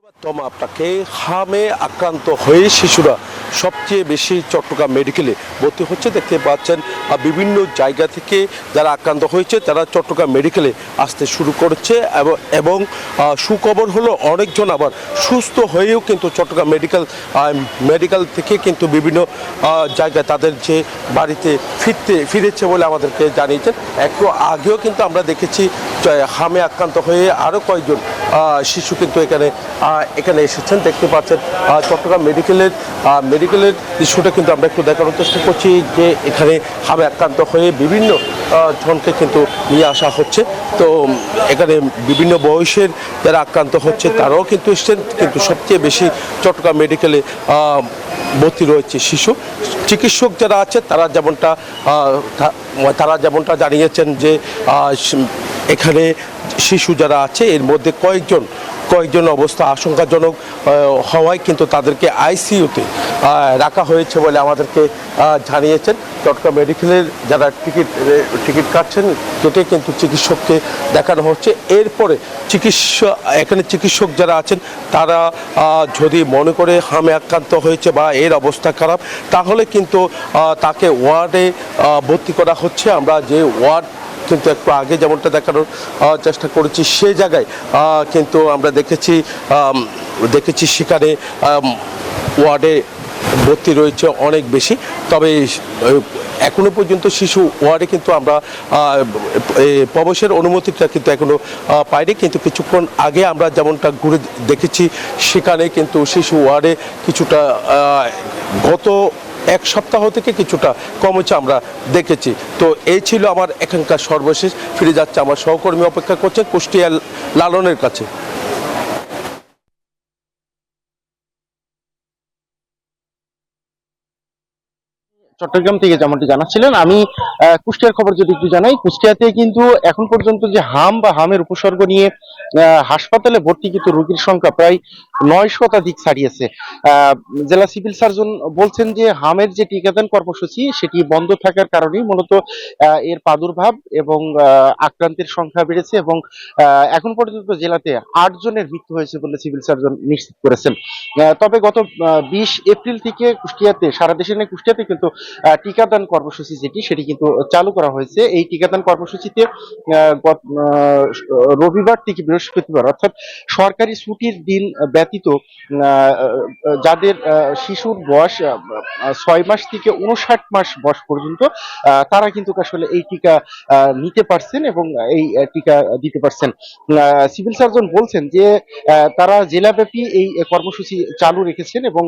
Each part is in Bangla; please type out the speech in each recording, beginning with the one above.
তমা আপনাকে হামে আক্রান্ত হয়ে শিশুরা সবচেয়ে বেশি চট্টগ্রাম মেডিকেলে ভর্তি হচ্ছে দেখতে পাচ্ছেন। বিভিন্ন জায়গা থেকে যারা আক্রান্ত হয়েছে তারা চট্টগ্রাম মেডিকেলে আসতে শুরু করেছে এবং সুখবর হলো অনেকজন আবার সুস্থ হয়েও কিন্তু চট্টগ্রাম মেডিকেল থেকে কিন্তু বিভিন্ন জায়গায় তাদের যে বাড়িতে ফিরেছে বলে আমাদেরকে জানিয়েছেন। একটু আগেও কিন্তু আমরা দেখেছি হামে আক্রান্ত হয়ে আরও কয়েকজন শিশু কিন্তু এখানে এসেছেন। দেখতে পাচ্ছেন চট্টগ্রাম মেডিকেলের দৃশ্যটা কিন্তু আমরা একটু দেখানোর চেষ্টা করছি যে এখানে হামে আক্রান্ত হয়ে বিভিন্ন জনকে কিন্তু নিয়ে আসা হচ্ছে। তো এখানে বিভিন্ন বয়সের যারা আক্রান্ত হচ্ছে তারাও কিন্তু এসছেন, কিন্তু সবচেয়ে বেশি চট্টগ্রাম মেডিকেলে ভর্তি রয়েছে শিশু। চিকিৎসক যারা আছে তারা যেমনটা জানিয়েছেন যে এখানে শিশু যারা আছে এর মধ্যে কয়েকজন অবস্থা আশঙ্কাজনক হওয়ায় কিন্তু তাদেরকে আইসিইউতে রাখা হয়েছে বলে আমাদেরকে জানিয়েছেন। চট্টগ্রাম মেডিকেলের যারা টিকিট কাটছেন কেটে কিন্তু চিকিৎসককে দেখানো হচ্ছে। এরপরে এখানে চিকিৎসক যারা আছেন তারা যদি মনে করে হামে আক্রান্ত হয়েছে বা এর অবস্থা খারাপ তাহলে কিন্তু তাকে ওয়ার্ডে ভর্তি করা হচ্ছে। আমরা যে ওয়ার্ড কিন্তু একটু আগে যেমনটা দেখানোর চেষ্টা করেছি সে জায়গায় কিন্তু আমরা দেখেছি সেখানে ওয়ার্ডে ভর্তি রয়েছে অনেক বেশি। তবে এখনো পর্যন্ত শিশু ওয়ার্ডে কিন্তু আমরা প্রবেশের অনুমতিটা কিন্তু এখনো পাইনি, কিন্তু কিছুক্ষণ আগে আমরা যেমনটা ঘুরে দেখেছি সেখানে কিন্তু শিশু ওয়ার্ডে কিছুটা গত এক সপ্তাহ থেকে কিছুটা কমেছে আমরা দেখেছি। তো এই ছিল আমার এখানকার সর্বশেষ। ফিরে যাচ্ছে আমার সহকর্মী অপেক্ষা করছে কুষ্টিয়া লালনের কাছে। চট্টগ্রাম থেকে যেমনটি জানাচ্ছিলেন, আমি কুষ্টিয়ার খবর যদি একটু জানাই, কুষ্টিয়াতে কিন্তু এখন পর্যন্ত যে হামের উপসর্গ নিয়ে হাসপাতালে ভর্তিকৃত রোগীর সংখ্যা প্রায় 9 শতাধিক ছাড়িয়েছে। জেলা সিভিল সার্জন বলছেন যে হামের যে টিকাদান কর্মসূচি সেটি বন্ধ থাকার কারণেই মূলত এর প্রাদুর্ভাব এবং আক্রান্তের সংখ্যা বেড়েছে এবং এখন পর্যন্ত জেলাতে 8 জনের মৃত্যু হয়েছে বলে সিভিল সার্জন নিশ্চিত করেছেন। তবে গত 20 এপ্রিল থেকে সারা দেশে নিয়ে কুষ্টিয়াতে কিন্তু টিকাদান কর্মসূচি সেটি কিন্তু চালু করা হয়েছে। এই টিকাদান কর্মসূচিতে রবিবার থেকে বৃহস্পতিবার অর্থাৎ সরকারি ছুটির দিন ব্যতীত যাদের শিশুর বয়স 6 মাস থেকে 59 মাস বয়স পর্যন্ত তারা কিন্তু আসলে এই টিকা নিতে পারছেন এবং এই টিকা দিতে পারছেন। সিভিল সার্জন বলছেন যে তারা জেলাব্যাপী এই কর্মসূচি চালু রেখেছেন এবং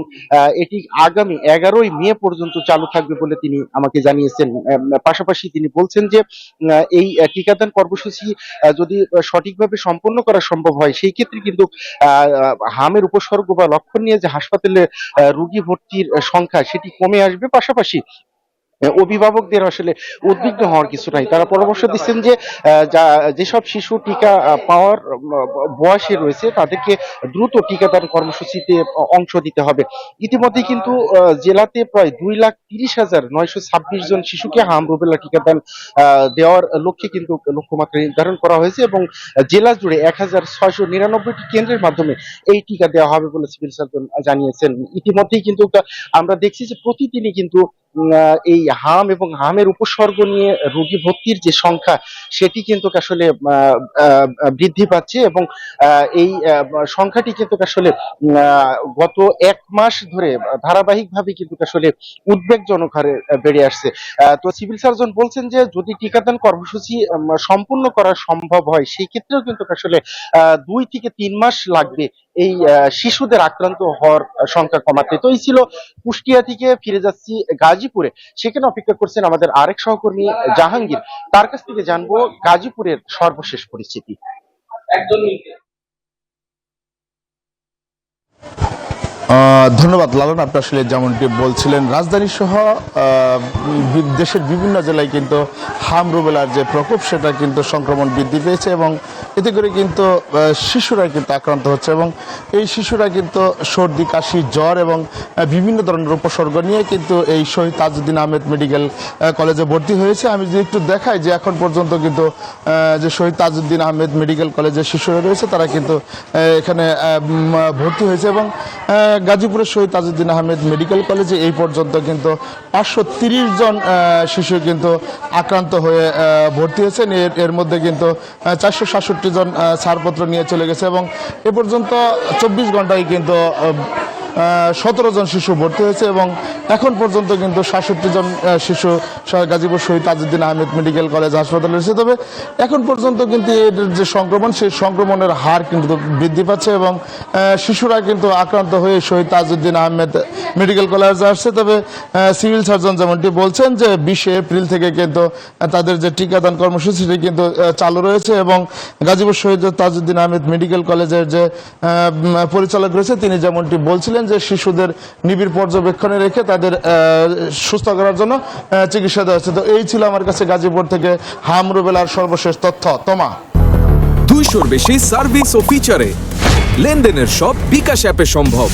এটি আগামী 11ই মে পর্যন্ত চালু থাকবে বলে তিনি আমাকে জানিয়েছেন। পাশাপাশি তিনি বলছেন যে এই টিকাদান কর্মসূচি যদি সঠিকভাবে সম্পন্ন করা সম্ভব হয় সেই ক্ষেত্রে কিন্তু হামের উপসর্গ বা লক্ষণ নিয়ে যে হাসপাতালে রোগী ভর্তির সংখ্যা সেটি কমে আসবে। পাশাপাশি অভিভাবকদের আসলে উদ্বিগ্ন হওয়ার কিছু নাই। তারা পরামর্শ দিচ্ছেন যে যেসব শিশু টিকা পাওয়ার বয়সে রয়েছে তাদেরকে দ্রুত টিকাদান কর্মসূচিতে অংশ দিতে হবে। ইতিমধ্যে কিন্তু জেলাতে প্রায় 2,30,926 জন শিশুকে হাম রুবেলা টিকাদান দেওয়ার লক্ষ্যে কিন্তু লক্ষ্যমাত্রা নির্ধারণ করা হয়েছে এবং জেলা জুড়ে 1,699টি কেন্দ্রের মাধ্যমে এই টিকা দেওয়া হবে বলে সিভিল সার্জন জানিয়েছেন। ইতিমধ্যেই কিন্তু আমরা দেখছি যে প্রতিদিনই কিন্তু এই হাম এবং হামের উপসর্গ নিয়ে রোগী ভর্তির যে সংখ্যা সেটি কিন্তু আসলে বৃদ্ধি পাচ্ছে এবং এই সংখ্যাটি কিন্তু আসলে গত 1 মাস ধরে ধারাবাহিকভাবে কিন্তু আসলে উদ্বেগজনক হারে বেড়ে আসছে। তো সিভিল সার্জন বলছেন যে যদি টিকাদান কর্মসূচি সম্পূর্ণ করা সম্ভব হয় সেই ক্ষেত্রেও কিন্তু আসলে 2 থেকে 3 মাস লাগবে এই শিশুদের আক্রান্ত হওয়ার সংখ্যা কমাতে। তো এই ছিল কুষ্টিয়া থেকে। ফিরে যাচ্ছি গাজীপুরে, সেখানে অপেক্ষা করছেন আমাদের আরেক সহকর্মী জাহাঙ্গীর। তার কাছ থেকে জানবো গাজীপুরের সর্বশেষ পরিস্থিতি। ধন্যবাদ লালন। আপনি আসলে যেমনটি বলছিলেন, রাজধানী সহ দেশের বিভিন্ন জেলায় কিন্তু হাম রুবেলার যে প্রকোপ সেটা কিন্তু সংক্রমণ বৃদ্ধি পেয়েছে এবং এতে করে কিন্তু শিশুরা কিন্তু আক্রান্ত হচ্ছে এবং এই শিশুরা কিন্তু সর্দি, কাশি, জ্বর এবং বিভিন্ন ধরনের উপসর্গ নিয়ে কিন্তু এই শহীদ তাজউদ্দিন আহমেদ মেডিকেল কলেজে ভর্তি হয়েছে। আমি যদি একটু দেখাই যে এখন পর্যন্ত কিন্তু যে শহীদ তাজউদ্দিন আহমেদ মেডিকেল কলেজের শিশুরা রয়েছে তারা কিন্তু এখানে ভর্তি হয়েছে এবং গাজীপুরের শহীদ তাজউদ্দিন আহমেদ মেডিকেল কলেজে এই পর্যন্ত কিন্তু 530 জন শিশু কিন্তু আক্রান্ত হয়ে ভর্তি হয়েছেন। এর মধ্যে কিন্তু 467 জন ছাড়পত্র নিয়ে চলে গেছে এবং এ পর্যন্ত 24 ঘন্টায় কিন্তু 17 জন শিশু ভর্তি হয়েছে এবং এখন পর্যন্ত কিন্তু 67 জন শিশু গাজীপুর শহীদ তাজউদ্দিন আহমেদ মেডিকেল কলেজ হাসপাতালে রয়েছে। তবে এখন পর্যন্ত কিন্তু এর যে সংক্রমণ, সেই সংক্রমণের হার কিন্তু বৃদ্ধি পাচ্ছে এবং শিশুরা কিন্তু আক্রান্ত হয়ে শহীদ তাজউদ্দিন আহমেদ মেডিকেল কলেজে আসছে। তবে সিভিল সার্জন যেমনটি বলছেন যে 20 এপ্রিল থেকে কিন্তু তাদের যে টিকাদান কর্মসূচি সেটি কিন্তু চালু রয়েছে এবং গাজীপুর শহীদ তাজউদ্দিন আহমেদ মেডিকেল কলেজের যে পরিচালক রয়েছে তিনি যেমনটি বলছিলেন যে শিশুদের নিবিড় পর্যবেক্ষণে রেখে তাদের সুস্থ করার জন্য চিকিৎসা দেওয়া হচ্ছে। তো এই ছিল আমার কাছে গাজীপুর থেকে হাম রুবেলার সর্বশেষ তথ্য। তোমা 200-র বেশি সার্ভিস ও ফিচারে লেনদেনের সব বিকাশ অ্যাপে সম্ভব।